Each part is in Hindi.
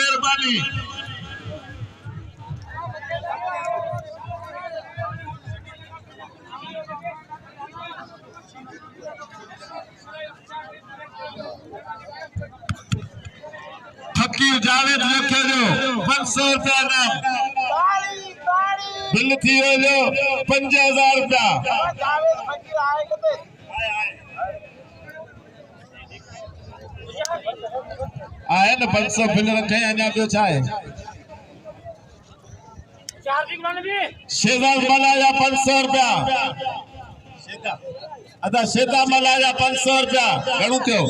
मेहरबानी। फकीर जावेद रखे जो 500 रुपया नाम बिल थी जो 5000 रुपया आए न 500 बिल रखे अञा ॿियो छा आहे शेदा मलाया 500 रुपया अदा शेदा मलाया 500 रुपया घणो थियो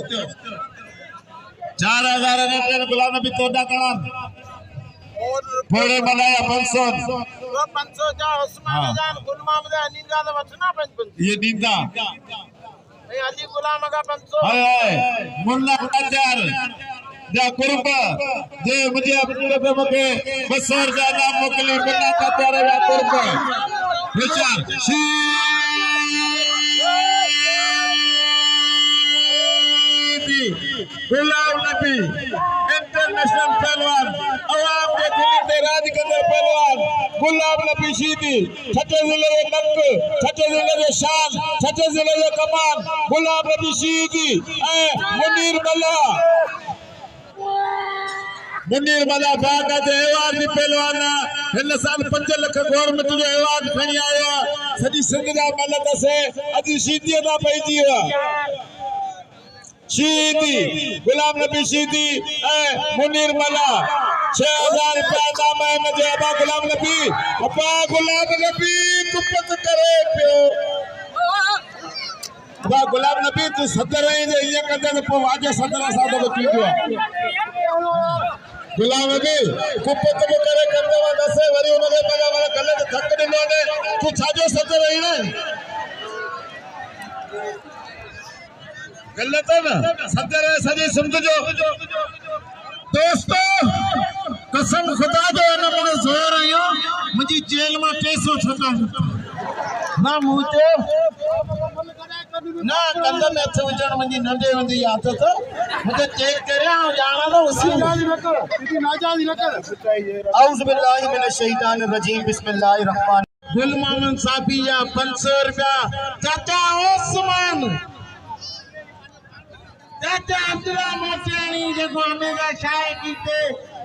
4000 ने गुलाम नबी तोड़ा कणा फोड़े मलाया 500 जा उस्मान जान गुल मोहम्मद अली का तो वचना 55 ये दीदा ए अली गुलाम का 500 हाय मुल्ला हजार जा कुर्ब जे मुझे अपने पे मके 200 रुपया नाम मोकली मुल्ला हजार या कुर्ब विचार गुलाम नबी इंटरनेशनल पहलवान अवाम के दिल पे राज करने पहलवान गुलाम नबी शीदी छठे जिले के नक छठे जिले के शान छठे जिले के कमान गुलाम नबी शीदी मुनीर मला बागा जे एवार्ड दी पहलवान हिन साल 5 लाख गवर्नमेंट जो एवार्ड खणी आयो सजी सिंध दा मलक से अज शीदी ना पईजी शीदी गुलाम नबी शीदी मुनीर मला 6000 रुपया नाम है मुझे अबा गुलाम नबी कुपत करे पियो अबा गुलाम नबी तू सदर जे ये कंदे तो वाजे सदर सा तो थींदो गुलाम नबी कुपत करे कंदे वा दसे वरी उनके पगा वाला गलत थक दिनो ने तू छाजो सदर रही ने गलत है ना सदर है सजी सिंध जो दोस्तों कसम खुदा जो है ना मुझे जोर आयो मुझे जेल में 300 छका ना मुझे ना कंधा में अच्छे वजन मुझे नंदे वंदी आदत मुझे चेक करे आ जाना तो उसी नाजादी न कर औज़ बिल्लाहि मिनश शैतानिर रजीम बिस्मिल्लाहिर रहमान गुल मोहम्मद साफी या 500 रुपया चाचा उस्मान चाचा अब्दुल्ला मोटियानी देखो हमेशा शाये कीते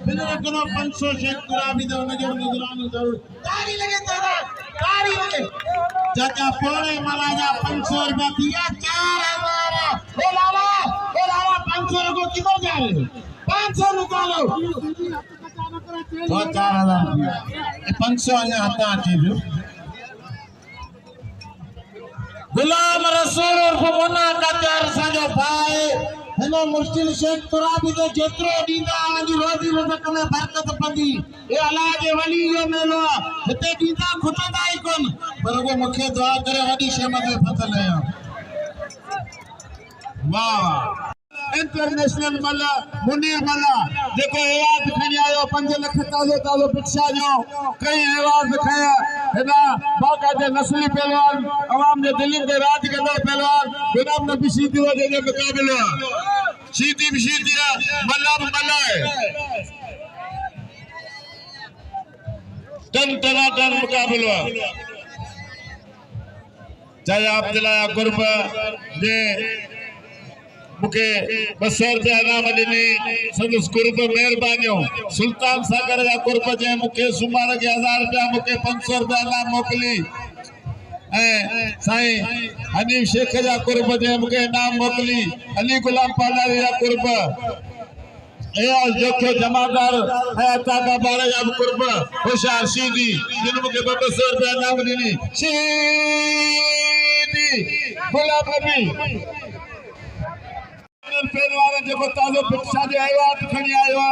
बिना कनो 500 शेख गुलाबी दो नजर गुजरानी जरूर तारी लगे दादा तारी लगे चाचा पोड़े मलाजा 500 रुपया दिया 4000 ओ लाला 500 को किधर जाए 500 निकालो तो 4000 ये 500 अने हटा आती जो गुलाम रसूल और मोना का प्यार साजो भाई हेलो मुश्किल शेख तुराबी दे जेतरो दींदा आंजी रोजी रज़क में बरकत पंदी ए अल्लाह जे वली जो मेलो हिते दींदा खुटंदा ही कोन पर वो मुखे दुआ करे वडी शमत में फतल है वाह इंटरनेशनल मला मुनीर मला देखो एवार्ड खणी आयो 5 लाख ताज़ो भिक्षा जो कई एवार्ड खया हेना बाका जे नस्ली पहलवान अवाम जे दिल दे राज कंदड़ पहलवान गुलाम नबी शीदी जे मुकाबलो शीदी मला है टन मुकाबलो चाहे अब्दुल्ला कुर्ब जे मुके 200 रुपया नाम दिनी संदस कुर्ब मेहरबानियों सुल्तान सागर जा कुर्ब जे मुके सुमार के 1000 रुपया मुके 500 रुपया नाम मोकली साईं हनीफ शेख जा कुर्ब जे मुके नाम मोकली अली गुलाम पालारी जा कुर्ब ए जोखो जमादार है अता का बारे जा कुर्ब होशियार शीदी जिन मुके 200 रुपया नाम दिनी शीदी गुलाम नबी पहलवान जो ताज़ो भिक्षा जो एवार्ड खणी आयो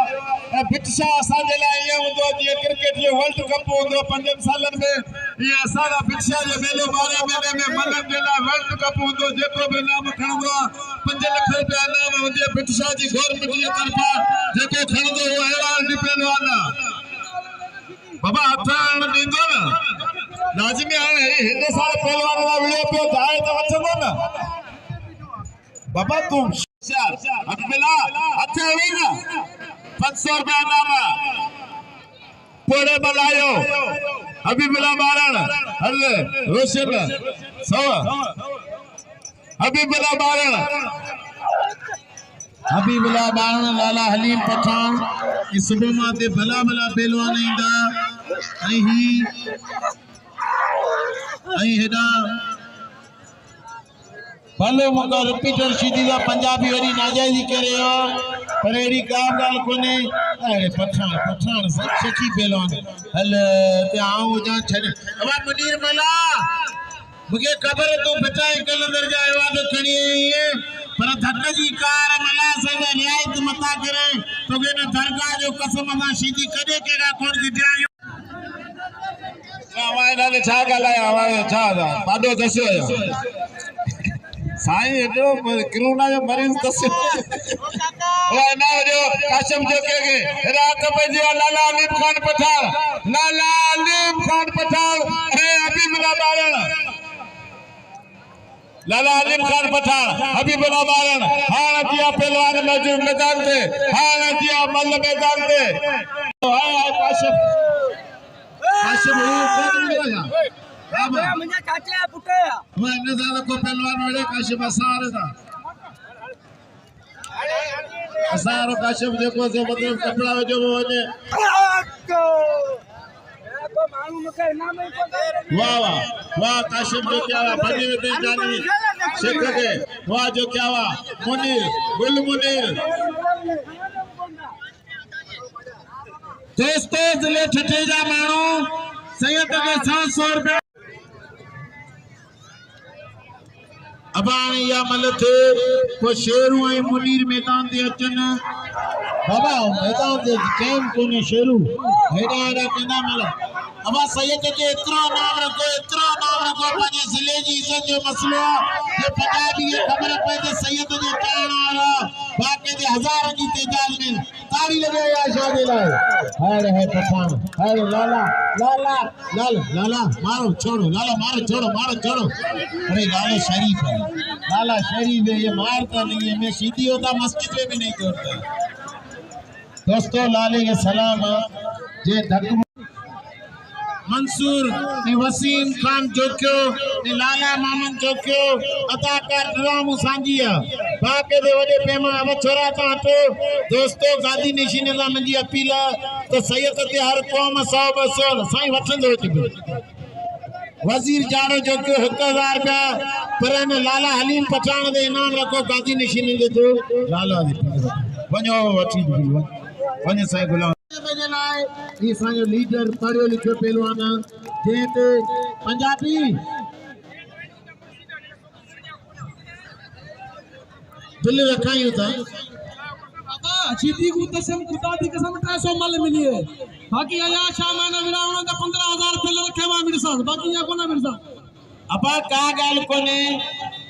भिक्षा असा जे लाइ ये हुंदो जे क्रिकेट जो वर्ल्ड कप हुंदो 5 सालन में ये असा भिक्षा जो मेलो 12 महीने में मलन जे लाइ वर्ल्ड कप हुंदो जेको भी नाम खणंदो 5 लाख रुपया नाम हुंदे भिक्षा जी गवर्नमेंट जी तरफा जेको खणंदो वो एवार्ड पहलवान बाबा हथाण दींदो ना लाजमी हाणे हिन साल पहलवान ला वियो पियो दाए त वचंदो ना बाबा तुम अब्दुल्ला अच्छा है ना 500 रुपया नामा पोड़े बलायो हबीबुल्ला बारण हल रोशन 100 हबीबुल्ला बारण लाला हलीम पठान इस सुबह माते भला भला पहलवान इंदा हेडा भलो मगर रिपीटर सीधी का पंजाबी वरी नाजायजी करे हो पर एड़ी का गाल कोने अरे पठान सच्ची पहलवान हल ते आऊं जा छने अब मुनीर मला मुझे खबर है तू बचाए कल दर्जा आवाज खड़ी है पर धक्का जी कार मला से रियायत मता करे तो के न दरगाह जो कसम मा सीधी कदे केगा कोन की दिया आवाज नाले छा गलाया आवाज छा पाडो दसो साईं जो कोरोना जो मरीज दसो ओ ना जो काशम जो के रात बजे लाला अलीम खान पठान है हबीबुल्ला बारण लाला अलीम खान पठान हबीबुल्ला बारण हां दिया पहलवान मौजूद मैदान पे हां दिया मल्ल मैदान पे हां काशम वो कौन मिला बाबा मुझे चाचा पुटे मैं ने ज्यादा को पहलवान वाले काशम असार काशम देखो से मतलब कपड़ा जो वो ने वाह काशिम जो क्या हुआ बनी में जानी शेख के वाह जो क्या हुआ मुनीर गुल मुनीर दोस्तों जिले ठठेजा मानो सैयद के 700 रुपए अबाणी या मल थे को शेरू ए मुनीर मैदान दे अचन बाबा मैदान दे टाइम कोने शेरू हेडा केना मल अबा सैयद के इतना नाम रखो पंजे जिले जी इज्जत जो मसलो ये पंजाबी ये खबर पे जे सैयद जे चाहण वाला बाकी जे हजारों की तादाद में ताली लगे या शादी लाए है पठान है लाला मारो छोड़ो अरे लाला शरीफ है ये मारता नहीं है मैं सीधी होता मस्जिद में भी नहीं तोड़ता दोस्तों लाले के सलाम जे धक मंसूर ने वसीम खान जोक्यो ने लाला मामन जोक्यो अदाकार ड्रामू सांजिया बाके दे वडे पेमा अब छोरा ता तो दोस्तों गादी निशिने ला मंजी अपील तो सैयद ते हर कौम 100 200 साईं वठंदो ती वजीर जाड़ो जोक्यो 1000 रुपया पर ने लाला हलीम पठान दे इनाम रखो गादी निशिने दे तो लाला दे वणो वठी वने साईं गुलाम ये साजो लीडर पढ़ियो लिखियो पहलवान जेते पंजाबी दिल रखायूं था बाबा सीधी को कसम खुदा दी कसम 300 मल मिली है बाकी आया शाम ने विरावण का 15000 फिल रखे वा मिरसा बाकी या कोना मिरसा अपा का गाल कोने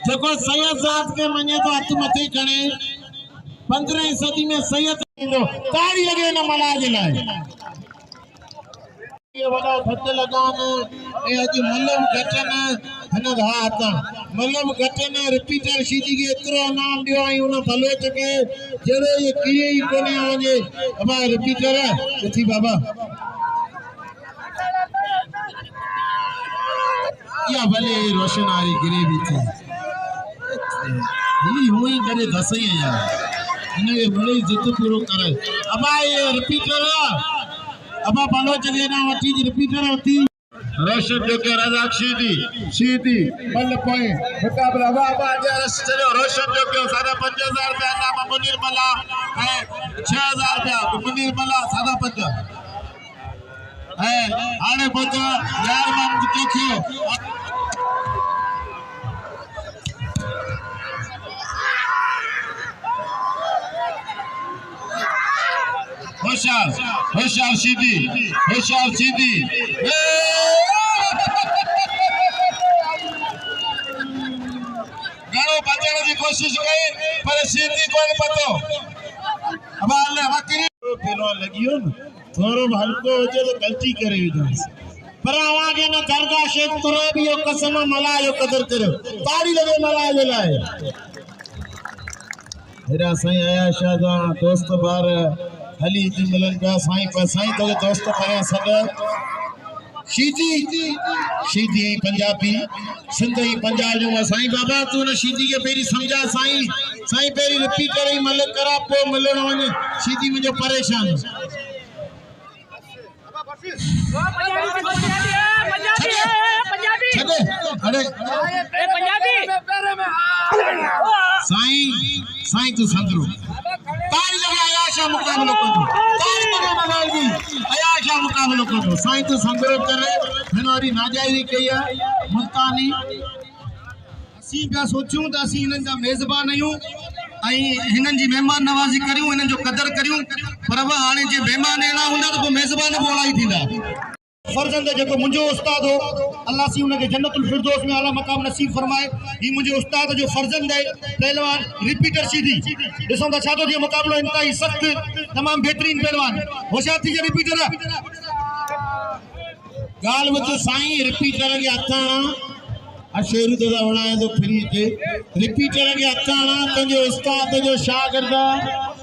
जको सैयद साहब के मने तो हथ मथे कणे 15वीं सदी में सैयद ताड़ी लगे न मला जे लाए ये वडा फत लगान ए अजी मल्लम घटन हन हाथ मल्लम घटन रिपीटर सीधी के इतरो नाम दियो आई उन भलो चके जेड़े ये किए ही कोने आजे अब रिपीटर थी बाबा या भले रोशनारी गिरे भी थी ये हुई करे दसई यार इन्हें बड़ी जिद पूरो करे अब ये रिपीटर अब भलो चले ना वठी रिपीटर होती रोशन जो के रजाक सीधी बल पॉइंट मुकाबला वाह जरस चलो रोशन जो के 5000 रुपया नाम मुनीर मला है 6000 रुपया मुनीर मला 50 है आने पहुंचा यार मन देखियो होशियार सीधी घणो बचण जी कोशिश कई पर सीधी कोन पतो अब अल्लाह वकरी पेलो लगियो न थोरो हल्को हो जे तो गलती करे विदास पर आवागे न दरगाह शेख तुरे भी यो कसम मला यो कदर करो ताड़ी लगे मला जे लाए हेरा सही आया शादा दोस्त बार हली थी मिलन पिया साईं पर साईं तो दोस्त करिया सॾ शीधी पंजाबी सिंधी पंजाब जो साईं बाबा तू न शीधी के पेरी समझा साईं साईं पेरी रिपीट करे मल करा पो मिलण वने शीधी मुझे परेशान साईं साईं तू संदरो तारी लगे आयाशा मुकाबलो करो तारी लगे मनाई आयाशा मुकाबलो करो साईं तू संदरो करे हनोरी नाजायजी कया मुल्तानी असी का सोचूं त असी इनन जा मेजबान आयूं आई हिनन जी मेहमान नवाजी करियूं इनन जो कदर करियूं पर हाने जे मेहमान एना हुंदा त मेजबान बोलाई थींदा फर्जंद जो मुझे उस्ताद हो अल्लाह सी उनके जन्नतुल फिरदौस में आला मकाम नसीब फरमाए ये मुझे उस्ताद जो फर्जंद है पहलवान रिपीटर शीधी दिसो तो छातो जो मुकाबलो इंतहाई सख्त तमाम बेहतरीन पहलवान होशियार थी रिपीटर गाल विच साईं रिपीटर के हथा अशेरू तो वणाए तो फ्री थे रिपीटर के हथा तुझे उस्ताद जो शागिर्द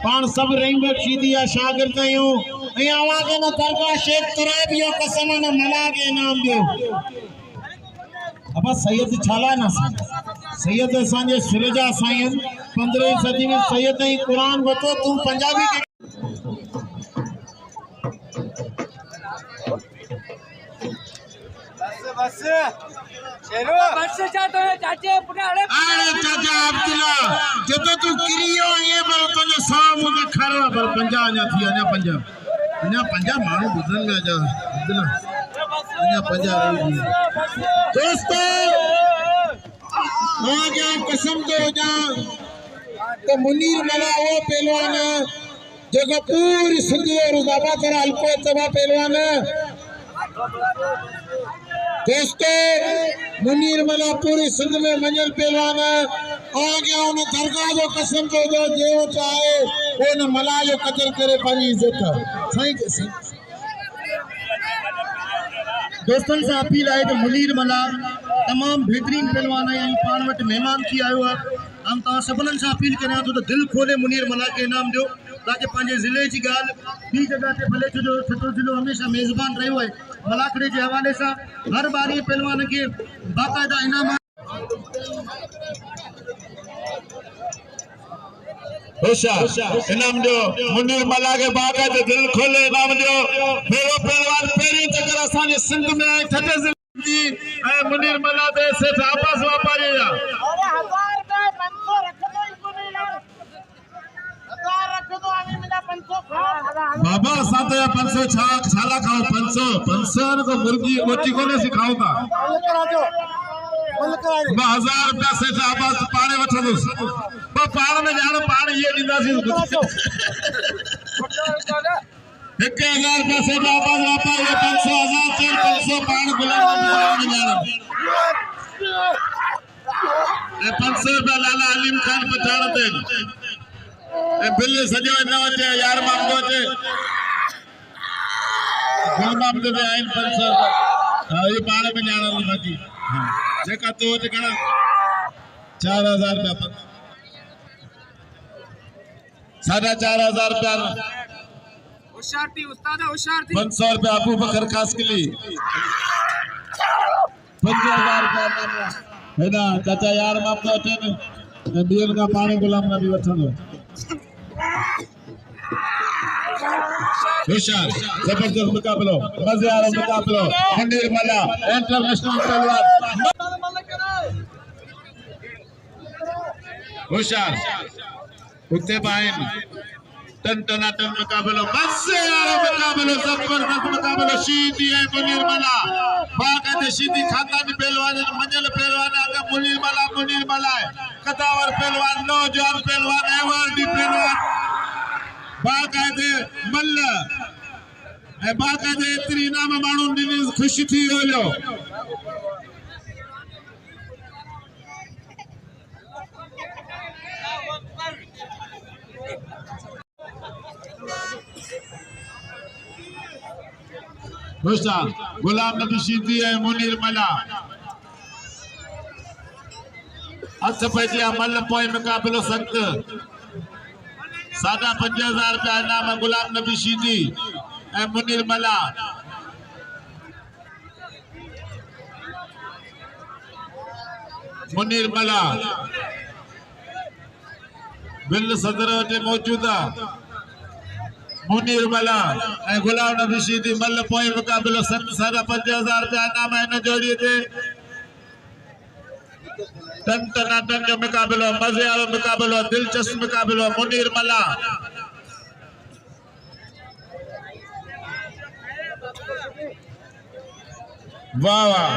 पान सब रंग शीधी शागिर्द आयो आवाज न दरगाह शेख तुराबियो कसम न मला के नाम दियो अब सैयद छाला ना सैयद असांजे सिरजा साईं 15वीं सदी में सैयद ही कुरान वतो तू पंजाबी के बस शेरो बस चाहते हैं चाचे पुनाड़े अरे चाचा अब्दुल्ला जब तू किरियो ये पर तुझे सामू के खरा पर पंजा ना थी ना पंजा मानो बुझन में जा अब्दुल्ला ना पंजा दोस्तों आ जा कसम दो जा तो मुनीर मला वो पहलवान जो पूरी सिंधी और बाबा तेरा अल्पो तबा पहलवान दोस्तों मुनीर मला पूरी सिंध में मंजल पहलवान आ गया उन दरगाह जो कसम जो जेव चाहे वो न मला जो कदर करे पानी इज्जत सही दोस्तन से अपील है तो मुनीर मला तमाम बेहतरीन पहलवान है पान वट मेहमान थी आयो है हम ता सबनन से अपील करिया तो दिल खोले मुनीर मला के इनाम दो ताकि पंजे जिले की गाल बी जगह ते भले जो छतो जिलो हमेशा मेजबान रहो है मलाकड़े के हवाले से हर बारी पहलवान के बाकायदा इनाम इनाम दो मुनीर मला के बाकायदा दिल खोले इनाम दो मेरो पहलवान पेरी चक्कर असांजे सिंध में आए ठटे जी मुनीर मला दे से वापस वापारी जा अरे 1000 रुपए 500 रख दो इसको नहीं यार 1000 रख दो आने मिला 500 बाबा साथ 500 छाला खाओ 500 को मुर्गी रोटी को नहीं सिखाओ था बा 1000 रुपया से आवाज पाने वठो बा पाण में जान पाण ये दीदासी 1000 रुपया से आवाज वापस ये 500 पाण गुलाम में जान ये 500 रुपया लाला अलीम खान पठाण ते बिल सजो न वचे यार मामलो चे गुलाम दे आइन 500 ये पाण में जान बाकी जेका तो कणा 4000 रुपया 4.5 रुपया होशियारती उस्ताद होशियारती 500 रुपया अबू बकर कासकली 5000 रुपया है ना चाचा यार माप तो अठन बियल का पानी गुलाम ना भी वठनो होशियार जबरदस्त मुकाबलो मजे वाला मुकाबलो मुनीर मला इंटरनेशनल पहलवान होशियार उते बाइन टन मुकाबलो मजे वाला मुकाबलो जबरदस्त मुकाबलो शीधी है मुनीर मला बाकायदे शीधी खानदानी पहलवान मंजल पहलवान आगे मुनीर मला कदावर पहलवान नौजवान पहलवान एवार्डी पहलवान बाकायदे मल्ल बाकायदे इतनी इनाम माण्हू ॾिनी ख़ुशि थी वियो गुलाम नबी शीधी है मुनीर मला हथ पैजिया मल पोइ मुकाबलो सख्त ₹50,000 इनाम गुलाम नबी शीदी ए मुनीर मला। मुनीर मला बिल सदर वटि मौजूद आहे। मुनीर मला ए गुलाम नबी शीदी मल पोइ मुकाबलो ₹50,000 इनाम है इन जोड़ी ते। टन टनाटन जो मुकाबलो, मजे वालो मुकाबलो, दिलचस्प मुकाबलो। मुनीर मला वाह वाह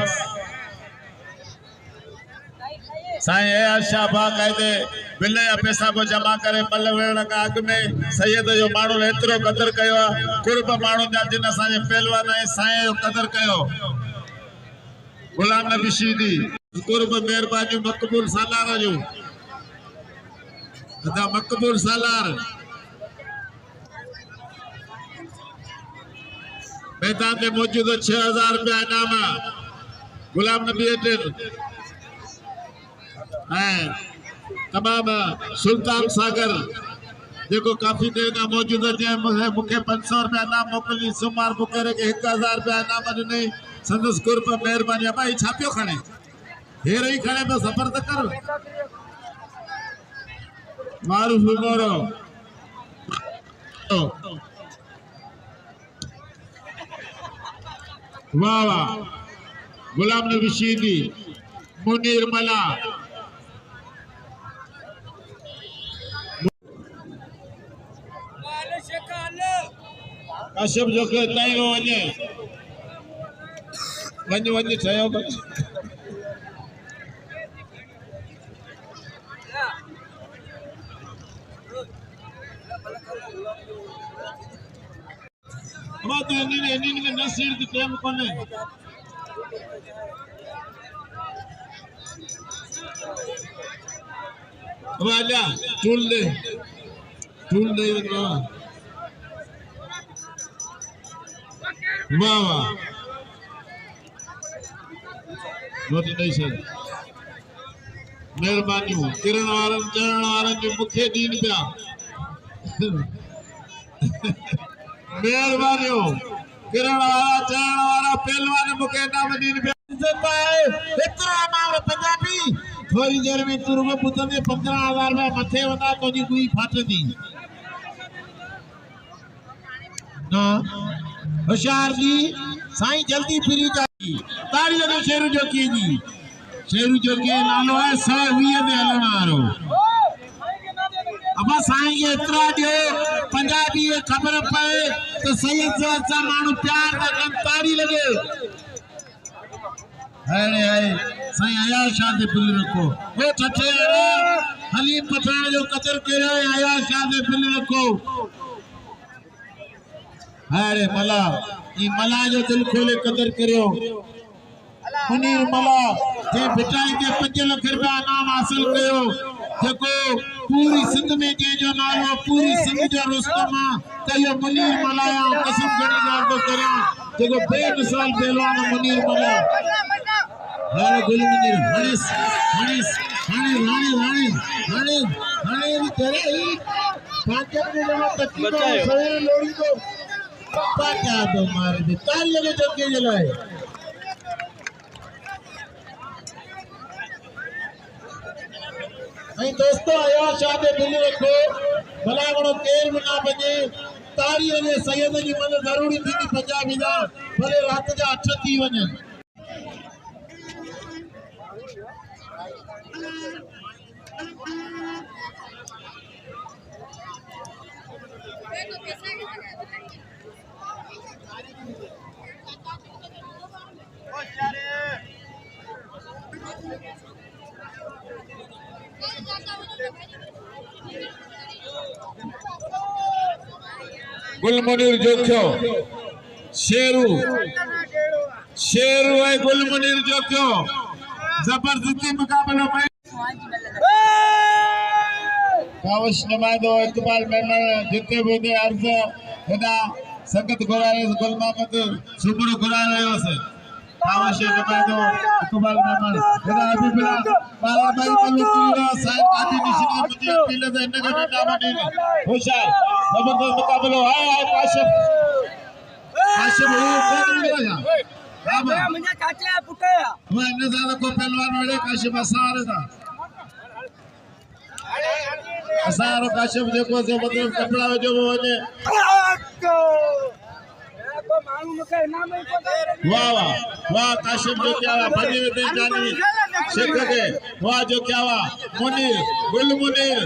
साईं अयाज शाह बाकायदे बिल या पैसा को जमा करे मल वेण का अग में सैयद जो माण्हू एतिरो क़दर कयो आहे। कुर्ब माण्हू जा जिन असांजे पहलवान ऐं साईं जो क़दर कयो। गुलाम नबी शीदी कुर्ब मेहरबानी मक़बूल सालार जो अदा मक़बूल सालार मैदान में मौजूद ₹6,000 इनाम गुलाम नबी अटिन तमाम सुल्तान सागर जो काफी देर ना मौजूद है। मुझे ₹500 इनाम मोकली सुमार बुकेरे के ₹1,000 इनाम ॾिनई। संदस कुर्ब मेहरबानी भाई छापियो खणे हेर ही खणे तो सफर त कर मारूफ मोरो वाह वाह गुलाम नबी शीदी मुनीर मला काशिफ जो के ताई वने वने वने ठयो बात नी में नसीर की टेम कोने वाला टूल दे वाह वाह रोटी नहीं सही मेहरबानी किरण वारन चरण वारन जो मुखे दीन पिया मेहरबानी किरण वारा चरण वारा पहलवान मुखे नाम दीन पिया इज्जत है इतना मार पंजाबी थोड़ी देर में तुरब पुतने 15,000 में मथे वदा तो जी कोई फाटदी ना होशियार जी साईं जल्दी फिरी जाई ताड़ी लगे शेरू जोकी नालो है 120 दे हलण वारो। अब साईं के इतरा जो पंजाबी खबर पए तो सैयद जो अच्छा मानू प्यार का कम ताड़ी लगे अरे अरे साईं अयाज शाह दे बिल रखो वो ठठे हलीम पठान जो कदर करे अयाज शाह दे बिल रखो। अरे मला ई मला जो दिल खोले कदर करियो मुनीर मला जे बिटाई के 5 लाख रुपया इनाम हासिल कयो जेको पूरी सिंध में जो नालो पूरी सिंध जो रुस्तमा कयो मुनीर मला कसम घणी गाल तो करियो जेको बेमिसाल पहलवान मुनीर मला। अरे गुल मुनीर हणिस तेरे ही पांचन में जमा तकलीफ सवेरे लोड़ी को पाचा दो मारे दे ताल लगे चक्के जलाए दोस्तों अयाज शाह दे बिल रखो भला घणो केर भी ना बजे ताड़ी ने सैयद जी मन जरूरी थी पंजाबी दा भले रात जा 8 थी वने। गुल मुनीर जोख्यो शेरू है गुल मुनीर जोख्यो जबरदस्ती मुकाबलो में कावश नमादो इकबाल मेमन जिते बोदे अर्ज हेदा संगत घुराए गुल मोहम्मद सुबुर घुरा रहियो से Tawashi Namado, Kubal Naman, Rabi Bila, Balabai Malukira, Sai Adi Nishina, Pila, the Negative Namadina, Husha, Nabako Mukabalo, I Kashif. Kashif, Rama, when the other Kopelwan, Kashif Asara. Asaro Kashif, the Kosa, Kapla, वाह वाह काशिम जो क्या हुआ बनी हुई जानी शेख के वाह जो क्या हुआ मुनीर गुल मुनीर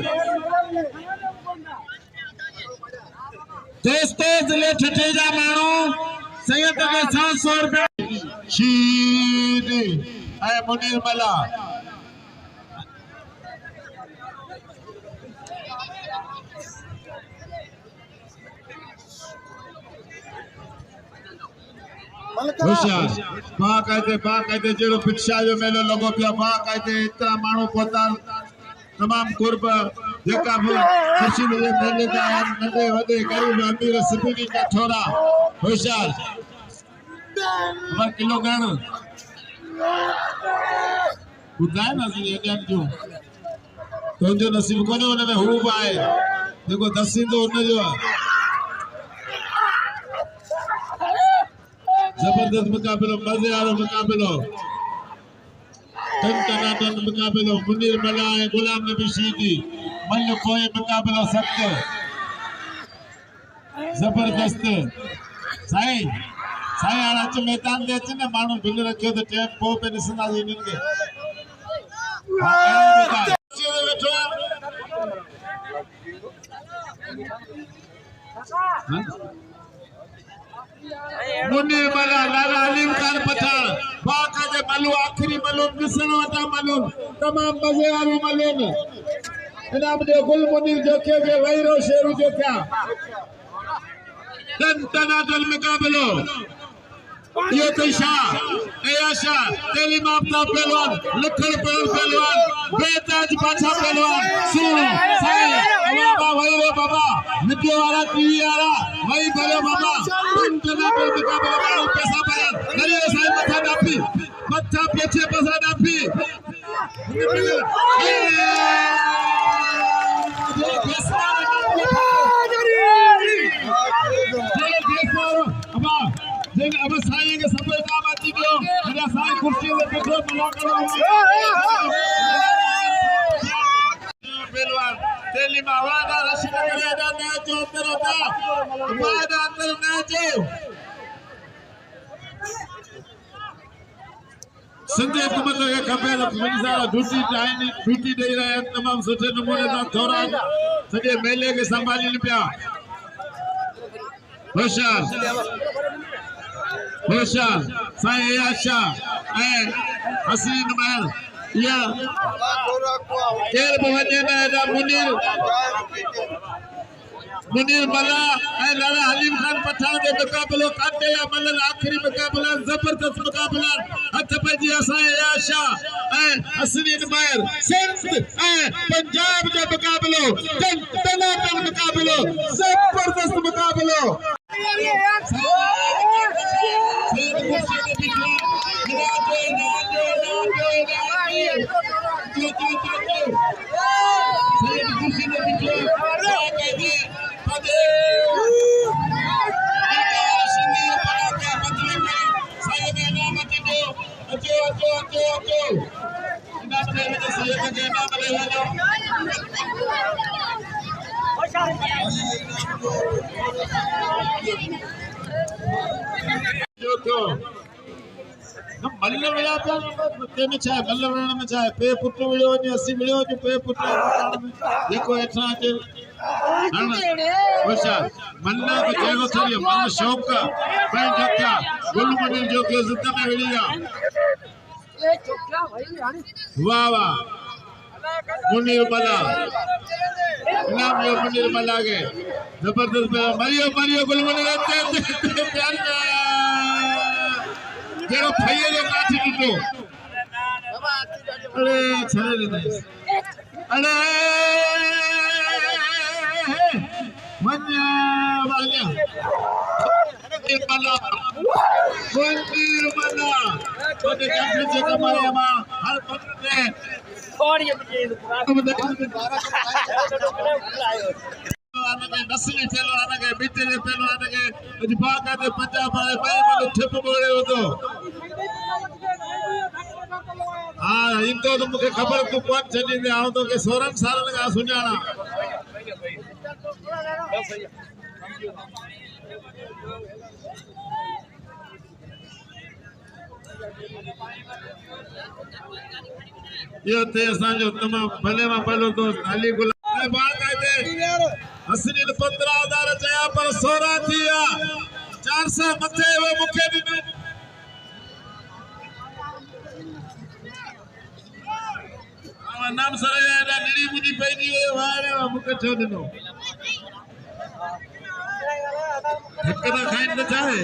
तेज तेज ले ठठे जा मानो संयत के 700 रुपए शीदी आए मुनीर मला होशियार मां कहते जेड़ो भिक्षा जो मेलो लगो पिया मां कहते इतना माण्हू पहुता तमाम कुर्ब जेका भी खुशी जे मेले जा नंढे वॾे गरीब अमीर सभिनी जा थोड़ा होशियार किलो गण ॿुधाए न सी एॾनि जो तुंहिंजो नसीब कोन्हे हुन में हू बि आहे जेको दसींदो हुनजो आहे जबरदस्त मुकाबलो मजे वालो मुकाबलो टन मुकाबलो मुनीर मला ऐं गुलाम नबी शीदी मल कोई मुकाबलो सख्त जबरदस्त साईं हाणे अच मैदान ते अच न माण्हू बिल रखियो त टाइम पोइ पे ॾिसंदासीं इन्हनि खे वेठो मुनीर मला लाला हलीम खान पठान बाका जे मलू आखिरी मलू ॾिसण वटा मलू तमाम मज़े वारो मलू इनाम जो गुल मुनीर जो के वैरो शेरू जो क्या तनातल मुकाबलो ये तो शाह एयाशा तेलीम आफ्ता पहलवान लखन पहलवान बेताज बादशाह पहलवान सुनो साईं बाबा वैरो बाबा मिट्टी वाला टीवी वाला वही भले बाबा तनातल मुकाबलो मारो पैसा भरन नरी साईं मथा पीछे पैसा डापी अब साईं के सब काम आती दियो मेरा साईं कुर्सी पे बैठो मिला करो पहलवान तेलीम वादा रशीद करे दा मैच अंदर होता वादा अंदर मैच संजय कुमार के खपे तो सारा ड्यूटी दे रहे हैं तमाम सुठे नमूने दा थोड़ा सजे मेले के संभाली पिया होशियार साईं आशा ऐं हसीन महल या केर बवने ना मुनीर मला ऐं लाला हलीम खान पठान जो मुकाबलो काटे या मलल आखिरी मुकाबला जबरदस्त मुकाबला हथ पंहिंजी असांजे आशा ऐं हसीन महल सिंध ऐं पंजाब जो मुकाबलो तनातन मुकाबलो जबरदस्त मुकाबलो मल्ल विया पिया में छा मल्ल विहण में छा पे पुट विड़ियो वञे असी विड़ियो वञे पे पुट जेको हेठां अचे होशियार मल्ल तो जहिड़ो थोरी मल्ल शौक़ पैं जख्या गुल मुनीर जो के ज़िद में विड़ी आहे वाह वाह मुनीर मला इनाम जो मुनीर मला के जबरदस्त मरियो गुल मुनीर जेरो फैये जो काठी ॾिठो अरे छड़े ॾिनई अरे मन्या वाल्या मना मंदिर मना तो कैसे से कमाया मा हर पत्ते थोड़ी चीज आने के नस्ली चलो आने के बीते ने पहलो आने के अजबाका के पंजाब वाले भाई मतलब ठिप बोले हो तो हाँ इनको तो मुझे खबर तू कौन चली दे आओ तो के 16 साल लगा सुनाना ये थे असांजो तमाम भले मां भलो दोस्त अली गुलाम बात आते असली 15,000 चया पर 16 थिया 400 मथे वो मुखे दिनो नाम सरे एडा निड़ी मुजी पैजी वारे मुखे छो दिनो हिकदा खाइन न चाहे